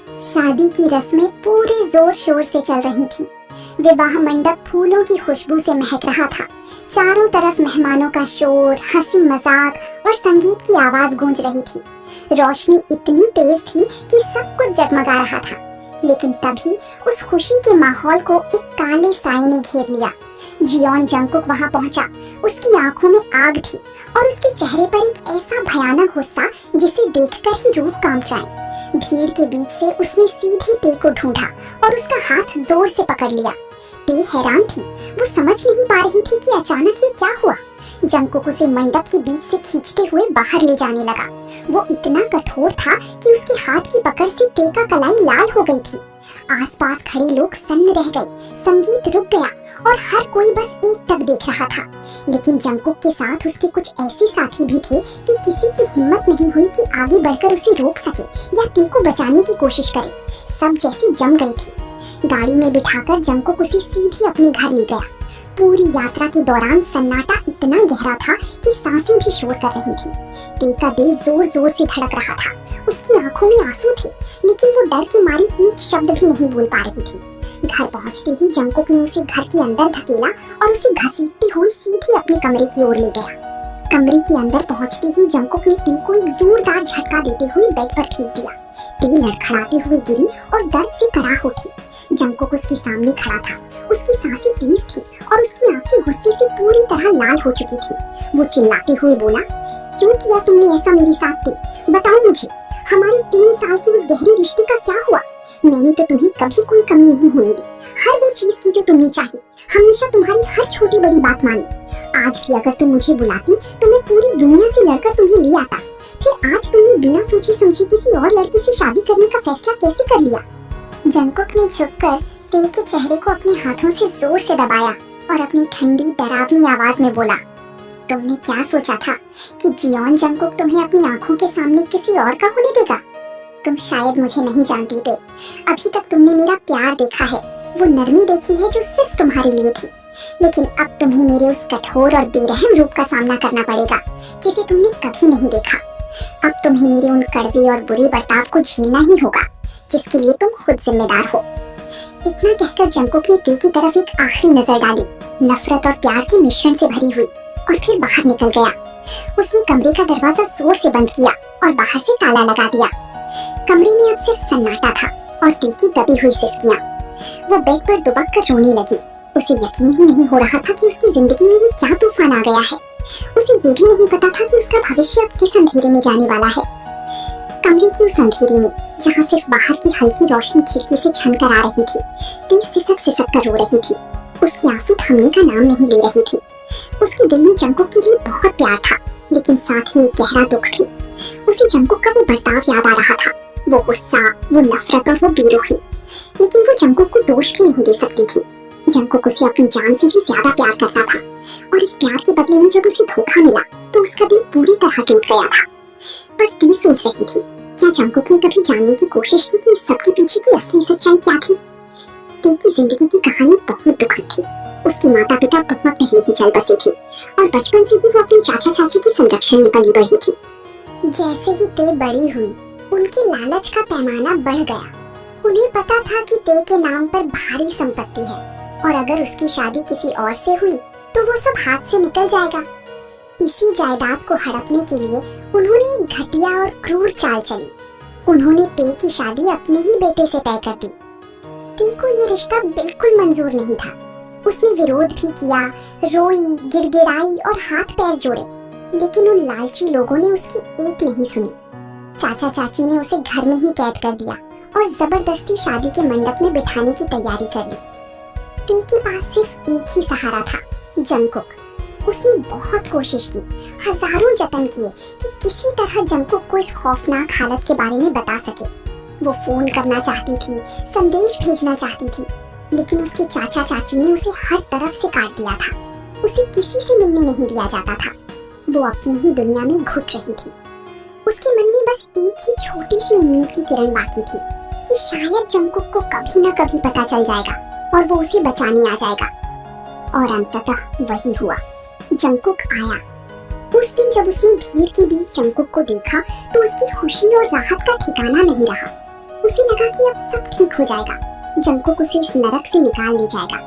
शादी की रस्में पूरे जोर शोर से चल रही थी। विवाह मंडप फूलों की खुशबू से महक रहा था। चारों तरफ मेहमानों का शोर, हंसी मजाक और संगीत की आवाज गूंज रही थी। रोशनी इतनी तेज थी कि सब कुछ जगमगा रहा था। लेकिन तभी उस खुशी के माहौल को एक काले साए ने घेर लिया। जियोन जंगकुक वहां पहुंचा। उसकी आंखों में आग थी और उसके चेहरे पर एक ऐसा भयानक गुस्सा जिसे देखकर ही रूह कांप जाए। भीड़ के बीच से उसने सीधे ते को ढूंढा और उसका हाथ जोर से पकड़ लिया। ते हैरान थी। वो समझ नहीं पा रही थी कि अचानक ये क्या हुआ। जंगकुक उसे मंडप के बीच से खींचते हुए बाहर ले जाने लगा। वो इतना कठोर था कि उसके हाथ की पकड़ से ते का कलाई लाल हो गई थी। आसपास खड़े लोग सन्न रह गए। संगीत रुक गया और हर कोई बस एकटक देख रहा था। लेकिन जंगकुक के साथ उसके कुछ ऐसे साथी भी थे कि किसी की हिम्मत नहीं हुई कि आगे बढ़कर उसे रोक सके या ते को बचाने की कोशिश करे। सब जैसे जम गए थे। गाड़ी में बिठाकर जंगकुक उसे सीधे अपने घर ले गया। पूरी यात्रा के दौरान सन्नाटा इतना गहरा था कि सांसें भी शोर कर रही थी। ते का दिल जोर जोर से धड़क रहा था। उसकी आंखों में आंसू थे, लेकिन वो डर के मारे एक शब्द भी नहीं बोल पा रही थी। घर पहुंचते ही जंगकुक ने उसे घर के अंदर धकेला और उसे घसीटते हुए सीधे अपने कमरे की ओर ले गया। कमरे के अंदर पहुंचते ही जंगकुक ने ते को एक जोरदार झटका देते हुए बेड पर फेंक दिया। ते लड़खड़ाते हुए गिरी और दर्द से कराह उठी। जंगकुक उसके सामने खड़ा था। उसकी सांसें तेज थी और उसकी आंखें गुस्से से पूरी तरह लाल हो चुकी थी। वो चिल्लाते हुए बोला, क्यों किया तुमने ऐसा मेरे साथ ते? बताओ मुझे, हमारे 3 साल के उस गहरे रिश्ते का क्या हुआ? मैंने तो तुम्हें कभी कोई कमी नहीं होने दी। हर वो चीज की जो तुम्हें चाहिए, हमेशा तुम्हारी हर छोटी बड़ी बात मानी। आज भी अगर तुम मुझे बुलाती तो मैं पूरी दुनिया से लड़कर तुम्हें ले आता। फिर आज तुमने बिना सोचे समझे किसी और लड़के से शादी करने का फैसला कैसे कर लिया? जंगकुक ने झुककर ते के चेहरे को अपने हाथों से जोर से दबाया और अपनी ठंडी डरावनी आवाज में बोला, तुमने क्या सोचा था कि जियोन जंगकुक तुम्हें अपनी आंखों के सामने किसी और का होने देगा? तुम शायद मुझे नहीं जानती थे। अभी तक तुमने मेरा प्यार देखा है, वो नरमी देखी है जो सिर्फ तुम्हारे लिए थी। लेकिन अब तुम्हें मेरे उस कठोर और बेरहम रूप का सामना करना पड़ेगा जिसे तुमने कभी नहीं देखा। अब तुम्हें मेरे उन कड़वे और बुरे बर्ताव को झेलना ही होगा जिसके लिए तुम खुद जिम्मेदार हो। इतना कहकर जंगकुक ने ते की तरफ एक आखिरी नजर डाली, नफरत और प्यार के मिश्रण से भरी हुई, और फिर बाहर निकल गया। उसने कमरे का दरवाजा जोर से बंद किया और बाहर से ताला लगा दिया। कमरे में अब सिर्फ सन्नाटा था और ते की दबी हुई सिसकियां। वो बेड पर दुबक कर रोने लगी। उसे यकीन ही नहीं हो रहा था कि उसकी जिंदगी में ये क्या तूफान आ गया है। उसे ये भी नहीं पता था कि उसका भविष्य अब किस अंधेरे में जाने वाला है। कमरे की उस अंधेरे में, जहाँ सिर्फ बाहर की हल्की रोशनी खिड़की से छनकर आ रही थी, ते सिसक सिसक कर रो रही थी। उसके आंसू थमने का नाम नहीं ले रही थी। उसके दिल में जंगकुक के लिए बहुत प्यार था, लेकिन साथ ही एक गहरा दुख भी। उसे जंगकुक का वो बर्ताव याद आ रहा था, वो गुस्सा, वो नफरत और वो बेरुखी। लेकिन वो जंगकुक को दोष भी नहीं दे सकती थी। जंगकुक उसे अपनी जान से भी ज्यादा प्यार करता था, और इस प्यार के बदले में जब उसे धोखा मिला तो उसका दिल पूरी तरह टूट गया था। पर ती सोच रही थी, क्या जंगकुक ने कभी जानने की कोशिश की कि इस सबके पीछे की असली सच्चाई क्या थी? ते की जिंदगी की कहानी बहुत दुखद थी। उसके माता पिता बहुत पहले ही चल बसे थे और बचपन से ही वो अपने चाचा चाची के संरक्षण में पली बढ़ी थी। जैसे ही ते बड़ी हुई, उनके लालच का पैमाना बढ़ गया। उन्हें पता था कि ते के नाम पर भारी संपत्ति है और अगर उसकी शादी किसी और से हुई तो वो सब हाथ से निकल जाएगा। इसी जायदाद को हड़पने के लिए उन्होंने एक घटिया और क्रूर चाल चली। उन्होंने ते की शादी अपने ही बेटे से तय कर दी। ते को ये रिश्ता बिल्कुल मंजूर नहीं था। उसने विरोध भी किया, रोई, गिड़गिड़ाई और हाथ पैर जोड़े, लेकिन उन लालची लोगों ने उसकी एक नहीं सुनी। चाचा चाची ने उसे घर में ही कैद कर दिया और जबरदस्ती शादी के मंडप में बिठाने की तैयारी कर ली। ते के पास सिर्फ एक ही सहारा था, जंगकुक। उसने बहुत कोशिश की, हजारों जतन किए कि किसी तरह जंगकुक को इस खौफनाक हालत के बारे में बता सके। वो फोन करना चाहती थी, संदेश भेजना चाहती थी, लेकिन उसके चाचा चाची ने उसे हर तरफ से काट दिया था। उसे किसी से मिलने नहीं दिया जाता था। वो अपनी ही दुनिया में घुट रही थी। उसके मन में बस एक ही छोटी सी उम्मीद की किरण बाकी थी कि शायद जंगकुक को कभी न कभी पता चल जाएगा और वो उसे बचाने आ जाएगा। और अंततः वही हुआ। जंगकुक आया। उस दिन जब उसने भीड़ के बीच जंगकुक को देखा तो उसकी खुशी और राहत का ठिकाना नहीं रहा। उसे लगा कि अब सब ठीक हो जाएगा, जंकुक उसे इस नरक से निकाल ले जाएगा।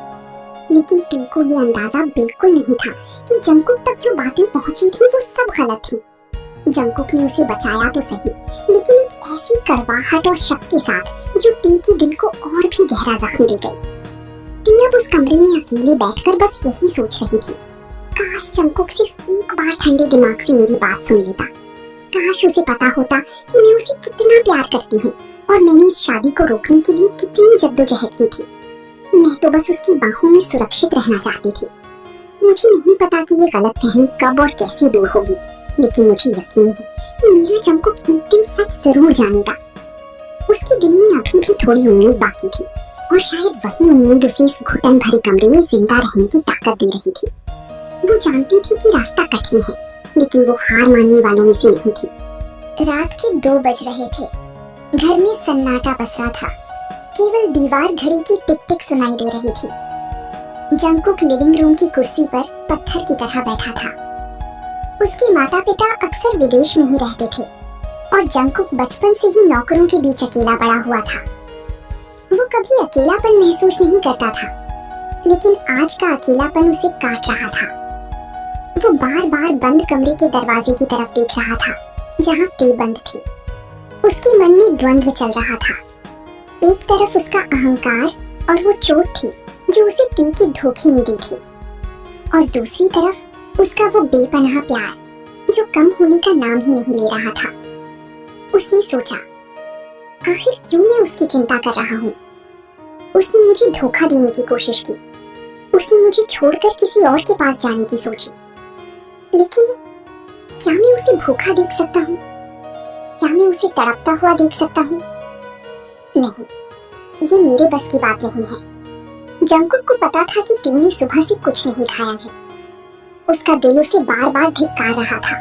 लेकिन टी को ये अंदाजा बिल्कुल नहीं था कि जंकुक तक जो बातें पहुंची थी वो सब गलत थी। जंकुक ने उसे बचाया तो सही, लेकिन एक ऐसी कड़वाहट और शक के साथ जो टी के दिल को और भी गहरा जख्म दे गई। टी अब उस कमरे में अकेले बैठकर बस यही सोच रही थी, काश जंकुक सिर्फ एक बार ठंडे दिमाग से मेरी बात सुन लेता। काश उसे पता होता कि मैं उसे कितना प्यार करती हूँ और मैंने इस शादी को रोकने के लिए कितनी जद्दोजहद की थी। मैं तो बस उसकी बाहों में सुरक्षित रहना चाहती थी। मुझे नहीं पता कि ये गलतफहमी कब और कैसे दूर होगी, लेकिन मुझे यकीन है कि मेरा जंकुक एक दिन सच जरूर जानेगा। उसके दिल में अभी भी थोड़ी उम्मीद बाकी थी और शायद वही उम्मीद उसे इस घुटन भरे कमरे में जिंदा रहने की ताकत दे रही थी। वो जानती थी कि रास्ता कठिन है, लेकिन वो हार मानने वालों में से नहीं थी। रात के 2 बज रहे थे। घर में सन्नाटा पसरा था। केवल दीवार घड़ी की टिक टिक सुनाई दे रही थी। जंकुक लिविंग रूम की कुर्सी पर पत्थर की तरह बैठा था। उसके माता पिता अक्सर विदेश में ही रहते थे और जंकुक बचपन से ही नौकरों के बीच अकेला बड़ा हुआ था। वो कभी अकेलापन महसूस नहीं करता था, लेकिन आज का अकेलापन उसे काट रहा था। वो बार बार बंद कमरे के दरवाजे की तरफ देख रहा था जहाँ टी बंद थी। उसके मन में द्वंद्व चल रहा था। एक तरफ उसका अहंकार और वो चोट थी जो उसे टी की धोखे ने दी थी, और दूसरी तरफ उसका वो बेपनाह प्यार जो कम होने का नाम ही नहीं ले रहा था। उसने सोचा, आखिर क्यों मैं उसकी चिंता कर रहा हूँ? उसने मुझे धोखा देने की कोशिश की। उसने मुझे छोड़कर किसी और के पास जाने की सोची। लेकिन क्या मैं उसे भूखा देख सकता हूँ? क्या मैं उसे तड़पता हुआ देख सकता हूँ? नहीं, ये मेरे बस की बात नहीं है। जंकुक को पता था कि टी ने सुबह से कुछ नहीं खाया है। उसका दिल उसे बार बार धिक्कार रहा था।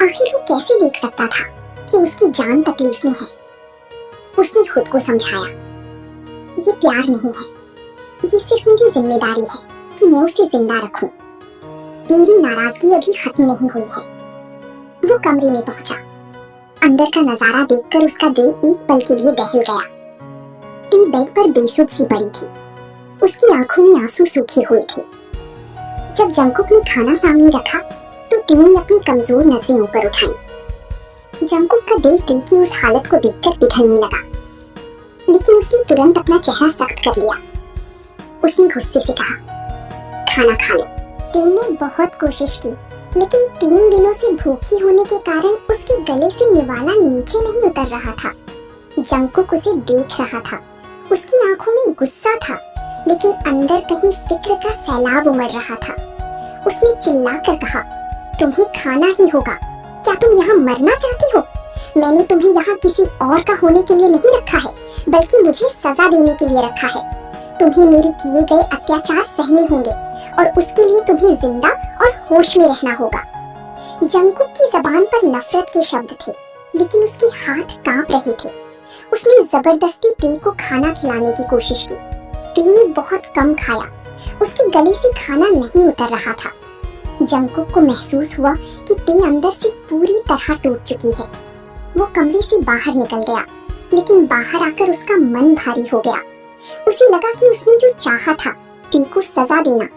आखिर वो कैसे देख सकता था कि उसकी जान तकलीफ में है? उसने खुद को समझाया, ये प्यार नहीं है, ये सिर्फ मेरी जिम्मेदारी है कि मैं उसे जिंदा रखूं। मेरी नाराजगी अभी खत्म नहीं हुई है। वो कमरे में पहुंचा। अंदर का नजारा देखकर उसका दिल एक पल के लिए दहल गया। टी बेड पर बेसुध सी पड़ी थी। उसकी आंखों में आंसू सूखे हुए थे। जब जंकुक ने खाना सामने रखा तो टी ने अपनी कमजोर नजरें ऊपर उठाई। जंकुक का दिल टी की उस हालत को देखकर पिघलने लगा, लेकिन उसने तुरंत अपना चेहरा सख्त कर लिया। उसने गुस्से से कहा, खाना खा लो। टी ने बहुत कोशिश की, लेकिन 3 दिनों से भूखी होने के कारण उसके गले से निवाला नीचे नहीं उतर रहा था। जंकुक उसे देख रहा था। उसकी आंखों में गुस्सा था, लेकिन अंदर कहीं फिक्र का सैलाब उमड़ रहा था। उसने चिल्लाकर कहा, तुम्हें खाना ही होगा। क्या तुम यहाँ मरना चाहती हो? मैंने तुम्हें यहाँ किसी और का होने के लिए नहीं रखा है, बल्कि मुझे सजा देने के लिए रखा है। तुम्हें मेरे किए गए अत्याचार सहने होंगे और उसके लिए तुम्हें जिंदा और होश में रहना होगा। जंकुक की जबान पर नफरत के शब्द थे, लेकिन उसके हाथ कांप रहे थे। उसने जबरदस्ती टी को खाना खिलाने की कोशिश की। टी ने बहुत कम खाया। उसके गले से खाना नहीं उतर रहा था। जंकुक को महसूस हुआ कि टी अंदर से पूरी तरह टूट चुकी है। वो कमरे से बाहर निकल गया, लेकिन बाहर आकर उसका मन भारी हो गया। उसे लगा कि उसने जो चाहा था, टी को सजा देना,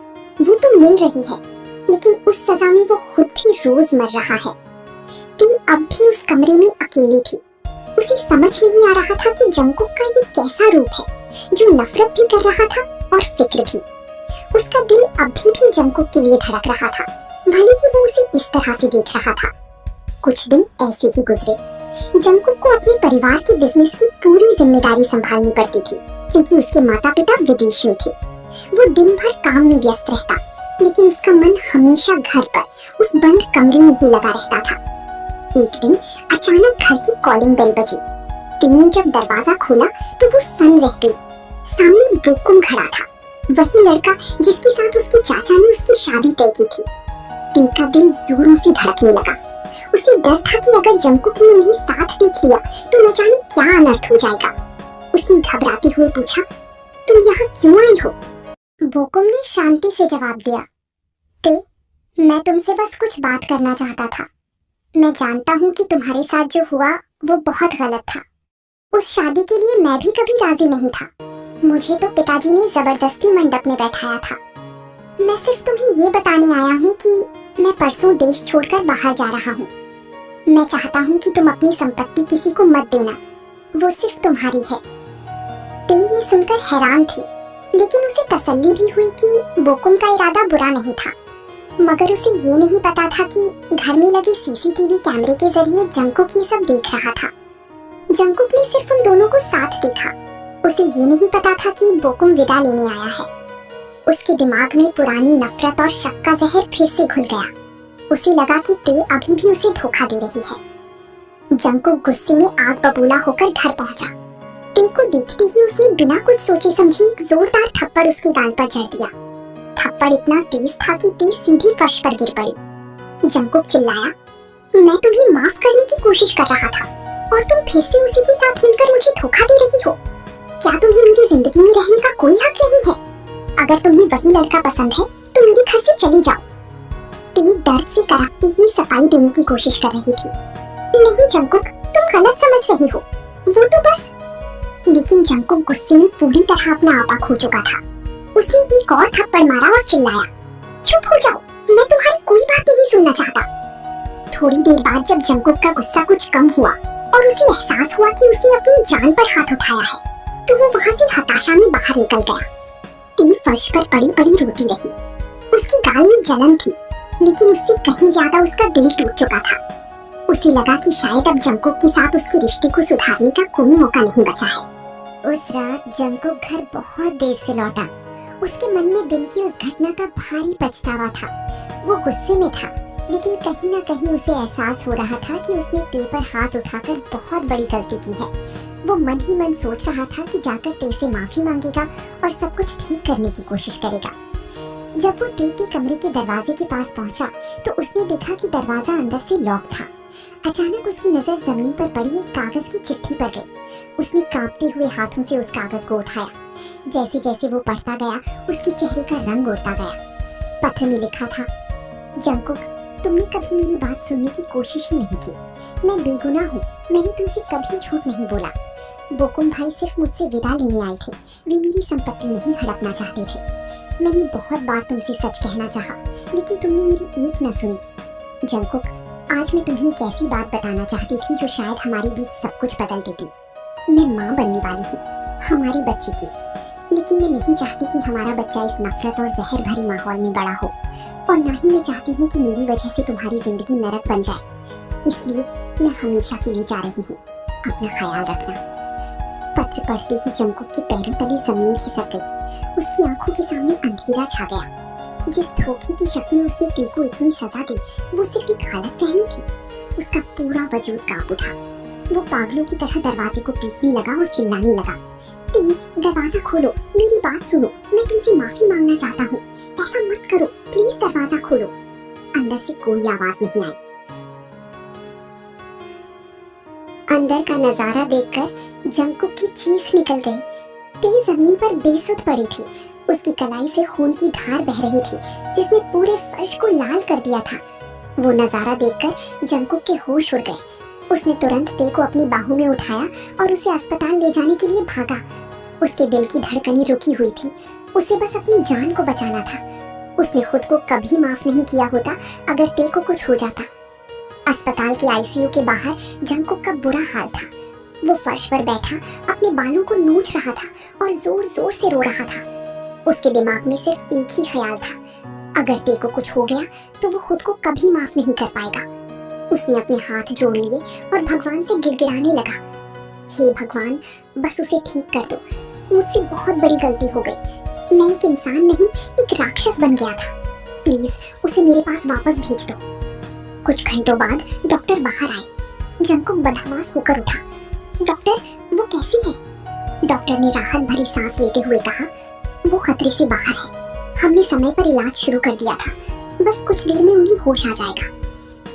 वो तो मिल रही है, लेकिन उस सजा में वो खुद भी रोज मर रहा है। टी अब भी उस कमरे में अकेली थी। उसे समझ नहीं आ रहा था कि जंकुक का ये कैसा रूप है, जो नफरत भी कर रहा था और फिक्र भी। उसका दिल अभी भी जंकुक के लिए धड़क रहा था, भले ही वो उसे इस तरह से देख रहा था। कुछ दिन ऐसे ही गुजरे। जंकुक को अपने परिवार के बिजनेस की पूरी जिम्मेदारी संभालनी पड़ती थी, क्योंकि उसके माता पिता विदेश में थे। वो दिन भर काम में व्यस्त रहता, लेकिन उसका मन हमेशा घर पर उस बंद कमरे में ही लगा रहता था। एक दिन अचानक घर की कॉलिंग बेल बजी। टी ने जब दरवाजा खोला तो वो सन रह गई। सामने बुकुम खड़ा था, वही लड़का जिसके साथ उसके चाचा ने उसकी शादी तय की थी। टी का दिल जोरों से धड़कने लगा। उसे डर था कि अगर जंकुक ने उन्हें साथ देख लिया तो न जाने क्या अनर्थ हो जाएगा। उसने घबराते हुए पूछा, तुम यहाँ क्यों आई हो? बुकुम ने शांति से जवाब दिया, टी, मैं तुमसे बस कुछ बात करना चाहता था। मैं जानता हूँ कि तुम्हारे साथ जो हुआ वो बहुत गलत था, उस शादी के लिए मैं भी कभी राजी नहीं था। मुझे तो पिताजी ने जबरदस्ती मंडप में बैठाया था। मैं सिर्फ तुम्हें ये बताने आया हूँ कि मैं परसों देश छोड़कर बाहर जा रहा हूँ। मैं चाहता हूँ कि तुम अपनी संपत्ति किसी को मत देना, वो सिर्फ तुम्हारी है। ते ये सुनकर हैरान थी, लेकिन उसे तसल्ली भी हुई कि बोकुम का इरादा बुरा नहीं था। मगर उसे ये नहीं पता था कि घर में लगे सीसीटीवी कैमरे के जरिए जंकुक ये सब देख रहा था। जंकुक ने सिर्फ उन दोनों को साथ देखा। उसे ये नहीं पता था कि बोकुम विदा लेने आया है। उसके दिमाग में पुरानी नफरत और शक का जहर फिर से घुल गया। उसे लगा कि ते अभी भी उसे धोखा दे रही है। जंकुक गुस्से में आग बबूला होकर घर पहुंचा। ते को देखते ही उसने बिना कुछ सोचे समझे एक जोरदार थप्पड़ उसके गाल पर जड़ दिया। थप्पड़ इतना तेज था कि ते सीधी फर्श पर गिर पड़ी। जंकुक चिल्लाया, मैं तुम्हें माफ करने की कोशिश कर रहा था और तुम फिर से उसी के साथ मिलकर मुझे धोखा दे रही हो। क्या तुम्हें मेरी जिंदगी में रहने का कोई हक नहीं है? अगर तुम्हें वही लड़का पसंद है तो मेरे घर से चली जाओ। ते दर्द से कराहती हुई सफाई देने की कोशिश कर रही थी। नहीं जंकुक, तुम गलत समझ रही हो, वो तो बस। लेकिन जंकुक गुस्से में पूरी तरह अपना आपा खो चुका था। उसने एक और थप्पड़ मारा और चिल्लाया, चुप हो जाओ, मैं तुम्हारी कोई बात नहीं सुनना चाहता। थोड़ी देर बाद जब जंकुक का गुस्सा कुछ कम हुआ और उसे एहसास हुआ कि उसने अपनी जान पर हाथ उठाया है, तो वो वहाँ से हताशा में बाहर निकल गया। ते फर्श पर पड़ी पड़ी रोती रही। उसकी गाल में जलन थी, लेकिन उससे कहीं ज्यादा उसका दिल टूट चुका था। उसे लगा कि शायद अब जंकुक के साथ उसके रिश्ते को सुधारने का कोई मौका नहीं बचा है। उस रात जंकुक घर बहुत देर से लौटा। उसके मन में दिन की उस घटना का भारी पछतावा था। वो गुस्से में था, लेकिन कहीं ना कहीं उसे एहसास हो रहा था कि उसने ते पर हाथ उठाकर बहुत बड़ी गलती की है। वो मन ही मन सोच रहा था कि जाकर ते से माफी मांगेगा और सब कुछ ठीक करने की कोशिश करेगा। जब वो ते के कमरे के दरवाजे के पास पहुंचा, तो उसने देखा कि दरवाजा अंदर से लॉक था। अचानक उसकी नजर जमीन पर पड़ी एक कागज की चिट्ठी पर गई। उसने कांपते हुए हाथों से उस कागज को उठाया। जैसे जैसे वो पढ़ता गया, उसके चेहरे का रंग उड़ता गया। पत्र में लिखा था, जंकुक, तुमने कभी मेरी बात सुनने की कोशिश ही नहीं की। मैं बेगुनाह हूँ, मैंने तुमसे कभी झूठ नहीं बोला। बोकुम भाई सिर्फ मुझसे विदा लेने आए थे, वे मेरी संपत्ति नहीं हड़पना चाहते थे। मैंने बहुत बार तुमसे सच कहना चाहा, लेकिन तुमने मेरी एक न सुनी। जंकुक, आज मैं तुम्हें एक ऐसी बात बताना चाहती थी जो शायद हमारे बीच सब कुछ बदल देती। मैं माँ बनने वाली हूँ, हमारे बच्चे की। लेकिन मैं नहीं चाहती कि हमारा बच्चा इस नफरत और जहर भरे माहौल में बड़ा हो, और ना ही मैं चाहती हूँ कि मेरी वजह से तुम्हारी जिंदगी नरक बन जाए। इसलिए मैं हमेशा के लिए जा रही हूँ। अपना ख्याल रखना। पत्र पढ़ते ही जंकुक के पैरों तले जमीन खिसक गई। उसकी आंखों के सामने अंधेरा छा गया। जिस धोखे की शक्ल में उसने ते को इतनी सजा दी, वो सिर्फ एक गलतफहमी थी। उसका पूरा वजूद कांप उठा। वो पागलों की तरह दरवाजे को पीटने लगा और चिल्लाने लगा, ते, दरवाजा खोलो, मेरी बात सुनो, मैं तुमसे माफी मांगना चाहता हूँ, ऐसा मत करो, प्लीज दरवाजा खोलो। अंदर से कोई आवाज नहीं आई। अंदर का नजारा देखकर जंकुक की चीख निकल गई। ते जमीन पर बेसुध पड़ी थी। उसकी कलाई से खून की धार बह रही थी, जिसने पूरे फर्श को लाल कर दिया था। वो नजारा देखकर जंकुक के होश उड़ गए। उसने तुरंत ते को अपनी बाहों में उठाया और उसे अस्पताल ले जाने के लिए भागा। उसके दिल की धड़कनें रुकी हुई थी। उसे बस अपनी जान को बचाना था। उसने खुद को कभी माफ नहीं किया होता अगर ते को कुछ हो जाता। अस्पताल के आईसीयू के बाहर जंकुक का बुरा हाल था। वो फर्श पर बैठा अपने बालों को नोच रहा था और जोर जोर से रो रहा था। उसके दिमाग में सिर्फ एक ही ख्याल था, अगर ते को कुछ हो गया तो वो खुद को कभी माफ नहीं कर पाएगा। उसने अपने हाथ जोड़ लिए और भगवान से गिड़गिड़ाने लगा, हे भगवान, बस उसे ठीक कर दो। मुझसे बहुत बड़ी गलती हो गई। मैं एक इंसान नहीं, एक राक्षस बन गया था। प्लीज उसे मेरे पास वापस भेज दो। कुछ घंटों बाद डॉक्टर बाहर आए। जंकुक बदहवास होकर उठा। डॉक्टर, वो कैसी है? डॉक्टर ने राहत भरी सांस लेते हुए कहा, वो खतरे से बाहर है। हमने समय पर इलाज शुरू कर दिया था, बस कुछ देर में उन्हें होश आ जाएगा।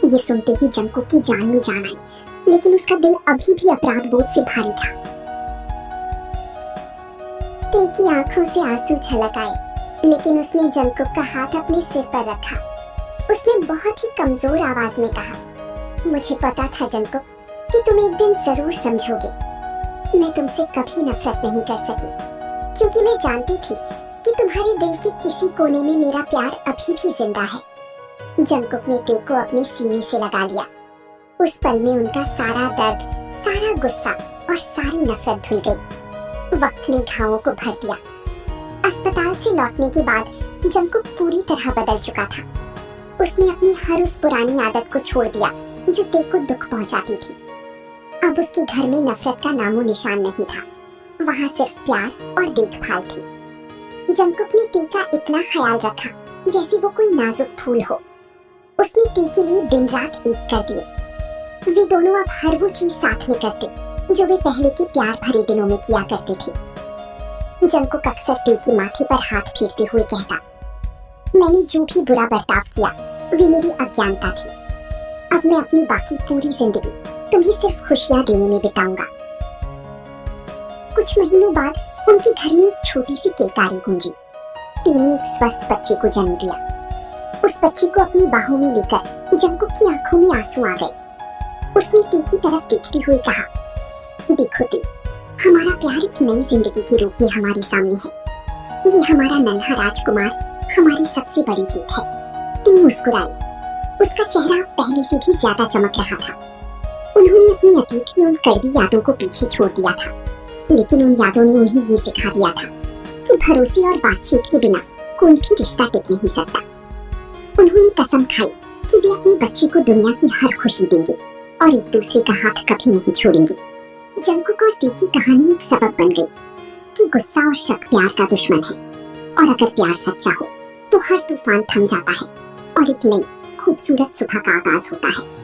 ये सुनते ही जंकुक की जान में जान आई, लेकिन उसका दिल अभी भी अपराध बोध से भारी था। ते की आंखों से आंसू छलक आए, लेकिन उसने जंकुक का हाथ अपने सिर पर रखा। उसने बहुत ही कमजोर आवाज में कहा, मुझे पता था जंकुक कि तुम एक दिन जरूर समझोगे। मैं तुमसे कभी नफरत नहीं कर सकी, क्योंकि मैं जानती थी कि तुम्हारे दिल के किसी कोने में मेरा प्यार अभी भी जिंदा है। जंगकुक ने ते को अपने सीने से लगा लिया। उस पल में उनका सारा दर्द, सारा गुस्सा और सारी नफरत धुल गई। वक्त ने घावों को भर दिया। अस्पताल से लौटने के बाद जंगकुक पूरी तरह बदल चुका था। उसने अपनी हर उस पुरानी आदत को छोड़ दिया जो ते को दुख पहुंचाती थी। अब उसके घर में नफरत का नामो निशान नहीं था, वहाँ सिर्फ प्यार और देखभाल थी। जंगकुक ने ते का इतना ख्याल रखा जैसे वो कोई नाजुक फूल हो। उसने ते के लिए दिन रात एक कर दिए। वे दोनों अब हर वो चीज साथ में करते जो वे पहले के प्यार भरे दिनों में किया करते थे। जंगकुक अक्सर ते के माथे पर हाथ फेरते हुए कहता, मैंने जो भी बुरा बर्ताव किया वे मेरी अज्ञानता थी। अब मैं अपनी बाकी पूरी जिंदगी तुम्हें सिर्फ खुशियां देने में बिताऊंगा। कुछ महीनों बाद उनके घर में एक छोटी सी किलकारी गूंजी। ते ने एक स्वस्थ बच्चे को जन्म दिया। उस बच्चे को अपनी बाहों में लेकर जंगकुक की आंखों में आंसू आ गए। उसने ते की तरफ देखते हुए कहा, देखो ते, हमारा प्यार एक नई जिंदगी के रूप में हमारे सामने है। ये हमारा नन्हा राजकुमार हमारी सबसे बड़ी जीत है। ते मुस्कुराई। उसका चेहरा पहले से भी ज्यादा चमक रहा था। उन्होंने अपनी अतीत की उन कड़वी यादों को पीछे छोड़ दिया था, लेकिन उन यादों ने उन्हें ये सिखा दिया था कि भरोसे और बातचीत के बिना कोई भी रिश्ता टिक नहीं सकता। उन्होंने कसम खाई कि वे अपने बच्चे को दुनिया की हर खुशी देंगे और एक दूसरे का हाथ कभी नहीं छोड़ेंगे। जंगकुक और ते की कहानी एक सबक बन गई कि गुस्सा और शक प्यार का दुश्मन है, और अगर प्यार सच्चा हो तो हर तूफान थम जाता है और एक नई खूबसूरत सुबह का आगाज होता है।